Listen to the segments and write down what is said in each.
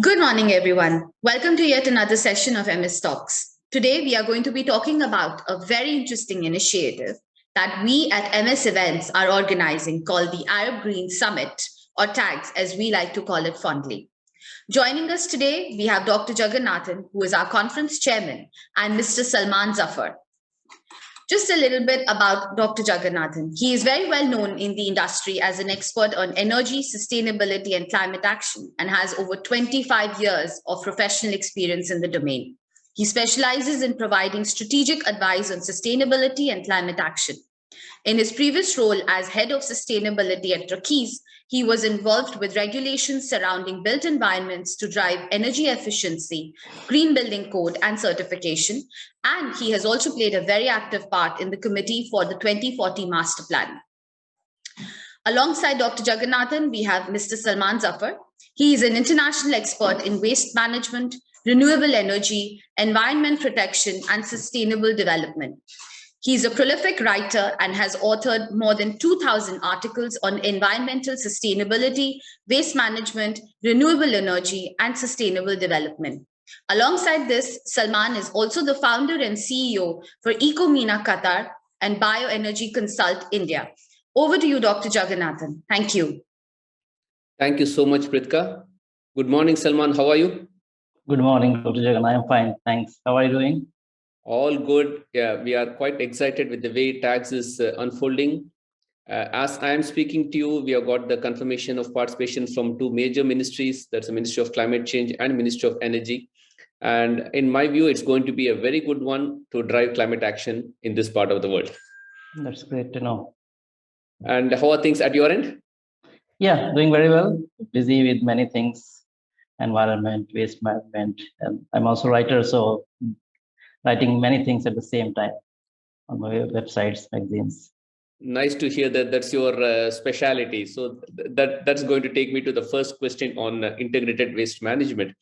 Good morning, everyone. Welcome to yet another session of MS Talks. Today, we are going to be talking about a very interesting initiative that we at MS Events are organizing called the Arab Green Summit, or TAGS as we like to call it fondly. Joining us today, we have Dr. Jagannathan, who is our conference chairman, and Mr. Salman Zafar. Just a little bit about Dr. Jagannathan. He is very well known in the industry as an expert on energy, sustainability, and climate action, and has over 25 years of professional experience in the domain. He specializes in providing strategic advice on sustainability and climate action. In his previous role as head of sustainability at Rakis, he was involved with regulations surrounding built environments to drive energy efficiency, green building code, and certification. And he has also played a very active part in the committee for the 2040 Master Plan. Alongside Dr. Jagannathan, we have Mr. Salman Zafar. He is an international expert in waste management, renewable energy, environment protection, and sustainable development. He's a prolific writer and has authored more than 2,000 articles on environmental sustainability, waste management, renewable energy, and sustainable development. Alongside this, Salman is also the founder and CEO for EcoMENA Qatar and BioEnergy Consult India. Over to you, Dr. Jagannathan. Thank you. Thank you so much, Pritka. Good morning, Salman. How are you? Good morning, Dr. Jagannathan. I'm fine. Thanks. How are you doing? All good. Yeah, we are quite excited with the way TAGS is unfolding. As I am speaking to you, we have got the confirmation of participation from two major ministries. That's the Ministry of Climate Change and Ministry of Energy. And in my view, it's going to be a very good one to drive climate action in this part of the world. That's great to know. And how are things at your end? Yeah, doing very well. Busy with many things, environment, waste management. And I'm also a writer, so writing many things at the same time on my websites, magazines. Nice to hear that that's your specialty. So that's going to take me to the first question on integrated waste management.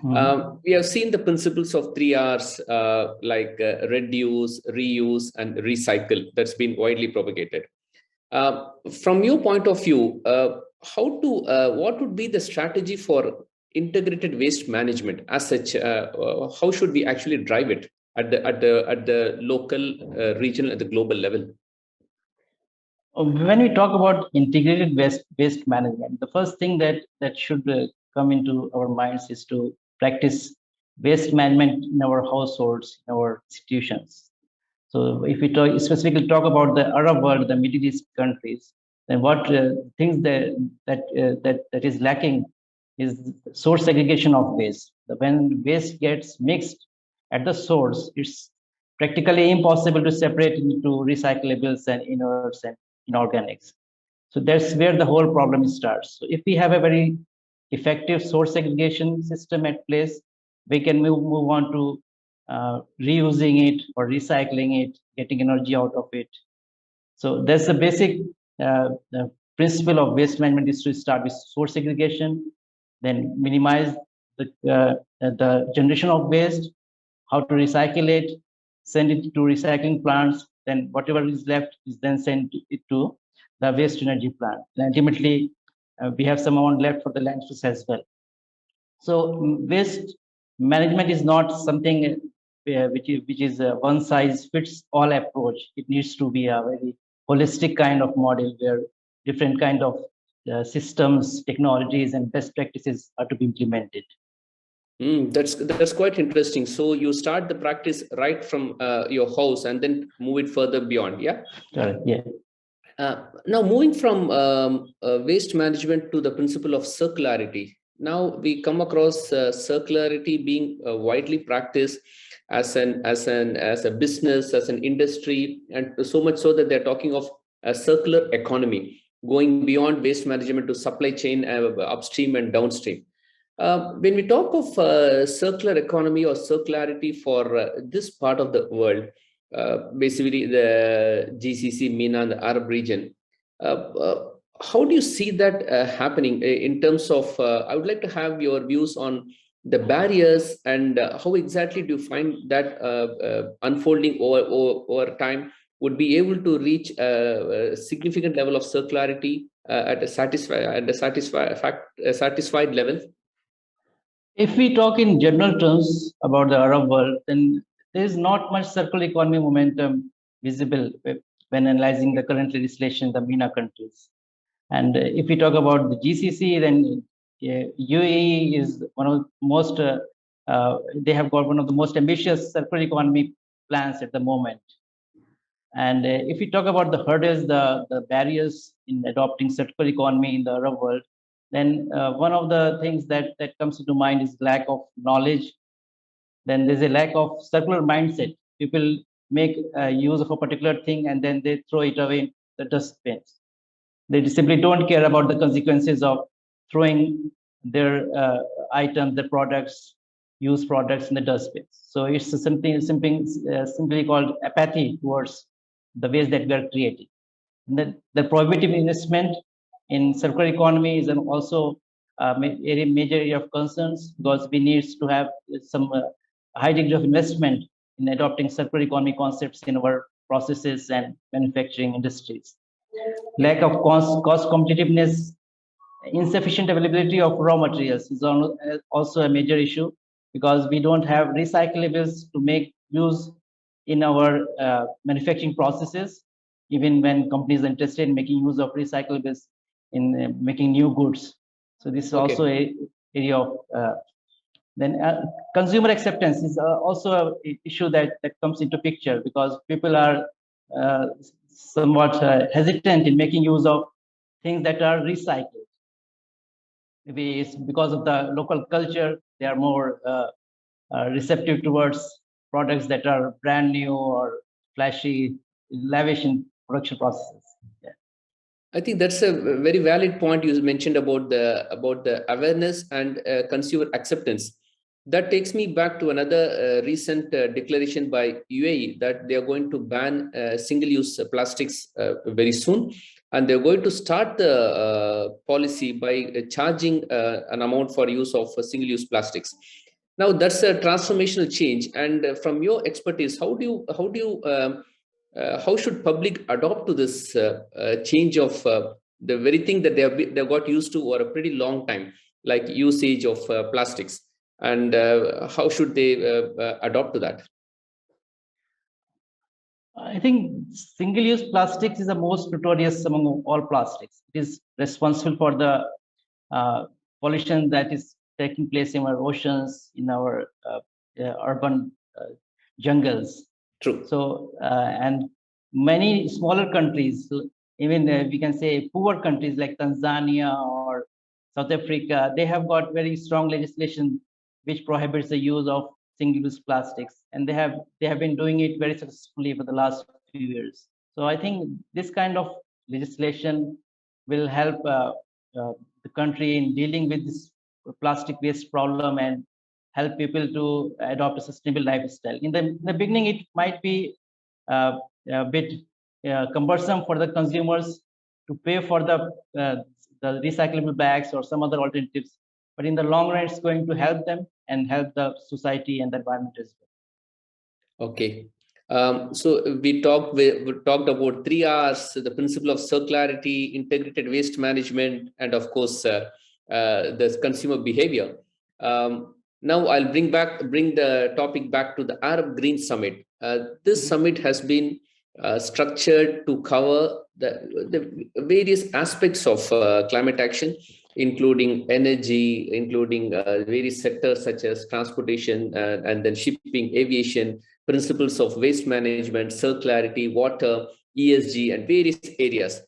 We have seen the principles of 3 Rs like reduce, reuse, and recycle that's been widely propagated. From your point of view, what would be the strategy for integrated waste management as such? How should we actually drive it at the local, regional, and the global level? When we talk about integrated waste management, the first thing that should come into our minds is to practice waste management in our households, in our institutions. So if we specifically talk about the Arab world, the Middle East countries, then what things that is lacking is source segregation of waste. When waste gets mixed at the source, it's practically impossible to separate into recyclables and inerts and inorganics. So that's where the whole problem starts. So if we have a very effective source segregation system at place, we can move on to reusing it or recycling it, getting energy out of it. So that's the basic the principle of waste management, is to start with source segregation, then minimize the generation of waste, how to recycle it, send it to recycling plants, then whatever is left is then sent it to the waste energy plant. And ultimately, we have some amount left for the landfills as well. So waste management is not something which is a one size fits all approach. It needs to be a very holistic kind of model where different kind of systems, technologies, and best practices are to be implemented. That's quite interesting. So you start the practice right from your house and then move it further beyond. Yeah. Yeah. Now moving from waste management to the principle of circularity. Now we come across circularity being widely practiced as a business, as an industry, and so much so that they're talking of a circular economy, going beyond waste management to supply chain, upstream and downstream. When we talk of circular economy or circularity for this part of the world, basically the GCC, MENA, and the Arab region, how do you see that happening in terms of, I would like to have your views on the barriers and how exactly do you find that unfolding over time would be able to reach a significant level of circularity at a satisfied level? If we talk in general terms about the Arab world, then there is not much circular economy momentum visible when analyzing the current legislation in the MENA countries. And if we talk about the GCC, then UAE is one of the most, they have got one of the most ambitious circular economy plans at the moment. And if we talk about the hurdles, the barriers in adopting circular economy in the Arab world, then one of the things that comes to mind is lack of knowledge. Then there's a lack of circular mindset. People make use of a particular thing and then they throw it away in the dustbins. They simply don't care about the consequences of throwing their items, their products, used products in the dustbins. So it's simply called apathy towards the waste that we are creating. And the prohibitive investment in circular economy is also a major area of concerns, because we need to have some high degree of investment in adopting circular economy concepts in our processes and manufacturing industries. Lack of cost competitiveness, insufficient availability of raw materials is also a major issue, because we don't have recyclables to make use in our manufacturing processes, even when companies are interested in making use of recyclables in making new goods. So this is also a area of then consumer acceptance is also an issue that comes into picture, because people are somewhat hesitant in making use of things that are recycled. Maybe it's because of the local culture, they are more receptive towards products that are brand new or flashy, lavish in production processes. Yeah. I think that's a very valid point you mentioned about the awareness and consumer acceptance. That takes me back to another recent declaration by UAE that they are going to ban single-use plastics very soon, and they're going to start the policy by charging an amount for use of single-use plastics. Now that's a transformational change, and from your expertise, how should public adopt to this change of the very thing that they got used to for a pretty long time, like usage of plastics, and how should they adopt to that? I think single-use plastics is the most notorious among all plastics. It is responsible for the pollution that is taking place in our oceans, in our urban jungles. True. So, and many smaller countries, even we can say poor countries like Tanzania or South Africa, they have got very strong legislation which prohibits the use of single-use plastics, and they have been doing it very successfully for the last few years. So I think this kind of legislation will help the country in dealing with this plastic waste problem and help people to adopt a sustainable lifestyle. In the beginning, it might be a bit cumbersome for the consumers to pay for the recyclable bags or some other alternatives, but in the long run, it's going to help them and help the society and the environment as well. Okay. So we talked about 3 R's: the principle of circularity, integrated waste management, and of course the consumer behavior. Now I'll bring the topic back to the Arab Green Summit. This summit has been structured to cover the various aspects of climate action, including energy, including various sectors such as transportation and then shipping, aviation, principles of waste management, circularity, water, ESG, and various areas.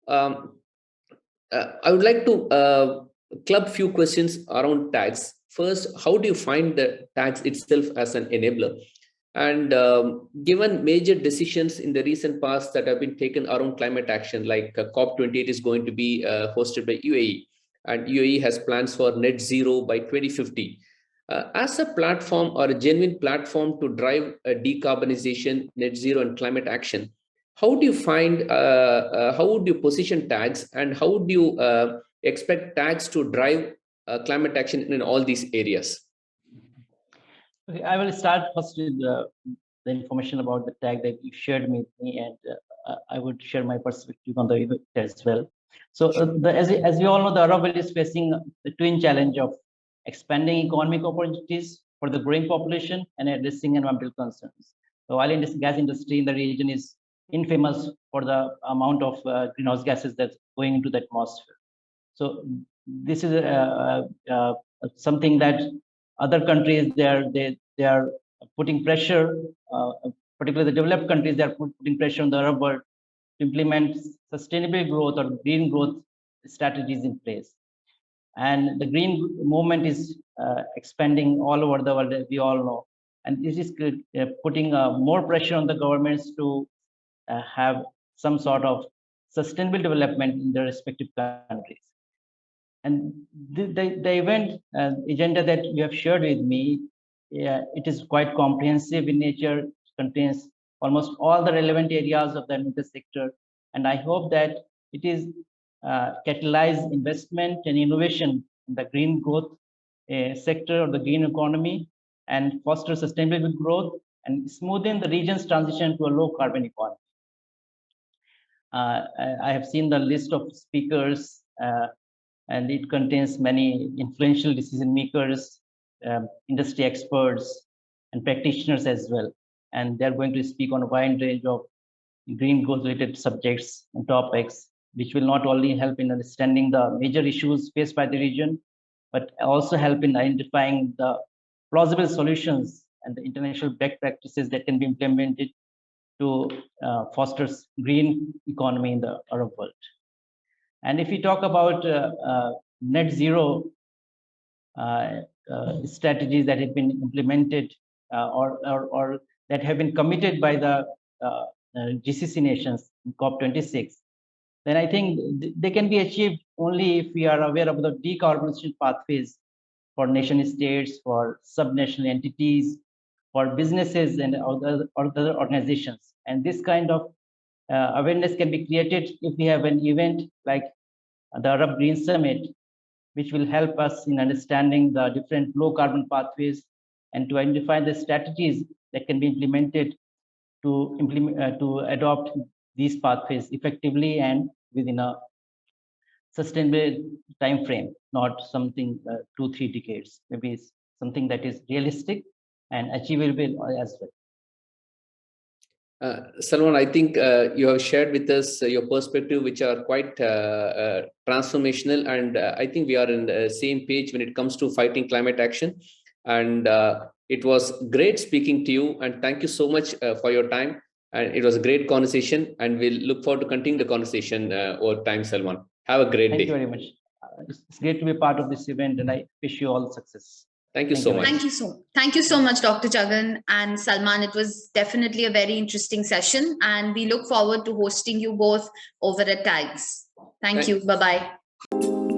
I would like to club few questions around tags. First, how do you find the tags itself as an enabler? And given major decisions in the recent past that have been taken around climate action, like COP28 is going to be hosted by UAE, and UAE has plans for net zero by 2050. As a platform or a genuine platform to drive decarbonization, net zero, and climate action, how do you find, how would you position tags, and how would you expect tags to drive climate action in all these areas? Okay, I will start first with the information about the tag that you shared with me, and I would share my perspective on the event as well. So, as we all know, the Arab world is facing the twin challenge of expanding economic opportunities for the growing population, and addressing environmental concerns. The oil and gas industry in the region is infamous for the amount of greenhouse gases that's going into the atmosphere. So this is something that other countries they are putting pressure, particularly the developed countries, they are putting pressure on the Arab world to implement sustainable growth or green growth strategies in place. And the green movement is expanding all over the world, we all know. And this is putting more pressure on the governments to have some sort of sustainable development in their respective countries. And the event agenda that you have shared with me, it is quite comprehensive in nature. It contains almost all the relevant areas of the environmental sector. And I hope that it is catalyze investment and innovation in the green growth sector or the green economy, and foster sustainable growth and smoothen the region's transition to a low carbon economy. I have seen the list of speakers, and it contains many influential decision makers, industry experts, and practitioners as well. And they're going to speak on a wide range of green growth related subjects and topics, which will not only help in understanding the major issues faced by the region, but also help in identifying the plausible solutions and the international best practices that can be implemented to foster green economy in the Arab world. And if we talk about net zero strategies that have been implemented or that have been committed by the GCC nations in COP26, then I think they can be achieved only if we are aware of the decarbonization pathways for nation states, for subnational entities, for businesses and other organizations. And this kind of awareness can be created if we have an event like the Arab Green Summit, which will help us in understanding the different low carbon pathways and to identify the strategies that can be implemented to adopt these pathways effectively and within a sustainable time frame, not something 2-3 decades. Maybe it's something that is realistic and achievable as well. Salman, I think you have shared with us your perspective, which are quite transformational, and I think we are in the same page when it comes to fighting climate action. And it was great speaking to you, and thank you so much for your time. And it was a great conversation, and we'll look forward to continuing the conversation over time, Salman. Have a great day. Thank you very much. It's great to be part of this event, and I wish you all success. Thank you so much. Thank you so much, Dr. Jagan and Salman. It was definitely a very interesting session, and we look forward to hosting you both over at TAGS. Thank you. Bye-bye.